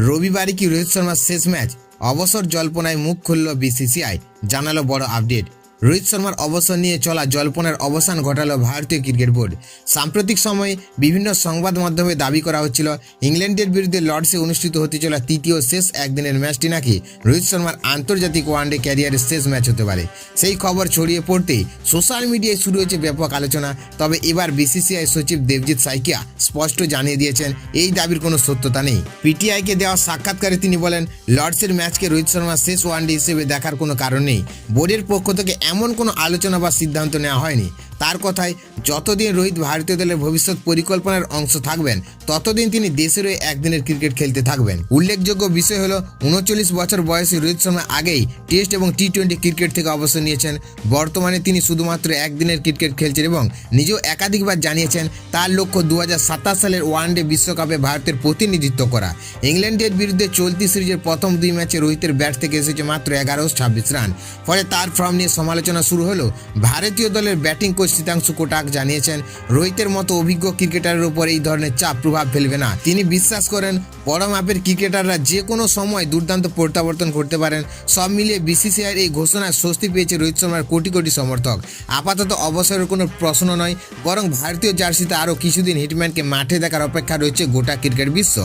রবিবারই কি রোহিত শর্মার শেষ ম্যাচ? অবসর জল্পনায় মুখ খুলল বিসিসিআই, জানালো বড় আপডেট। রোহিত শর্মার অবসর নিয়ে চলা জল্পনার অবসান ঘটালো ভারতীয় ক্রিকেট বোর্ড। সাম্প্রতিক সময়ে বিভিন্ন সংবাদ মাধ্যমে দাবি করা হচ্ছিল ইংল্যান্ডের বিরুদ্ধে লর্ডসে অনুষ্ঠিত হতে চলা তৃতীয় শেষ একদিনের ম্যাচটি নাকি রোহিত শর্মার আন্তর্জাতিক ওয়ানডে ক্যারিয়ারের শেষ ম্যাচ হতে পারে। সেই খবর ছড়িয়ে পড়তেই সোশ্যাল মিডিয়ায় শুরু হয়েছে ব্যাপক আলোচনা। তবে এবার বিসিসিআই সচিব দেবজিৎ সাইকিয়া স্পষ্ট জানিয়ে দিয়েছেন এই দাবির কোনো সত্যতা নেই। পিটিআইকে দেওয়া সাক্ষাৎকারে তিনি বলেন, লর্ডসের ম্যাচকে রোহিত শর্মার শেষ ওয়ানডে হিসেবে দেখার কোনো কারণ নেই। বোর্ডের পক্ষ থেকে এমন কোনো আলোচনা বা সিদ্ধান্ত নেওয়া হয়নি। তার কথায়, যতদিন রোহিত ভারতীয় দলের ভবিষ্যৎ পরিকল্পনার অংশ থাকবেন ততদিন তিনি দেশের হয়ে একদিনের ক্রিকেট খেলতে থাকবেন। উল্লেখযোগ্য বিষয় হলো 39 বছর বয়সী রোহিত শর্মা আগেই টেস্ট এবং টি-20 ক্রিকেট থেকে অবসর নিয়েছেন। বর্তমানে তিনি শুধুমাত্র একদিনের ক্রিকেট খেলছেন এবং নিজেও একাধিকবার জানিয়েছেন তার লক্ষ্য 2027 সালের ওয়ানডে বিশ্বকাপে ভারতের প্রতিনিধিত্ব করা। ইংল্যান্ডের বিরুদ্ধে চলতি সিরিজের প্রথম 2 ম্যাচে রোহিতের ব্যাট থেকে এসেছে মাত্র 11-26 রান। ফলে তার ফর্ম নিয়ে সমালোচনা শুরু হলো। ভারতীয় দলের ব্যাটিং কোচ শীতাংশু কোটাক জানিয়েছেন, রোহিতের মতো অভিজ্ঞ ক্রিকেটারের উপর এই ধরনের চাপ প্রভাব ফেলবে না। তিনি বিশ্বাস করেন বড় মাপের ক্রিকেটাররা যে কোনো সময় দুর্দান্ত প্রত্যাবর্তন করতে পারেন। সব মিলিয়ে বিসিসিআইয়ের এই ঘোষণায় স্বস্তি পেয়েছে রোহিত শর্মার কোটি কোটি সমর্থক। আপাতত অবসরের কোনো প্রশ্ন নয়, বরং ভারতীয় জার্সিতে আরও কিছুদিন হিটম্যানকে মাঠে দেখার অপেক্ষা রয়েছে গোটা ক্রিকেট বিশ্ব।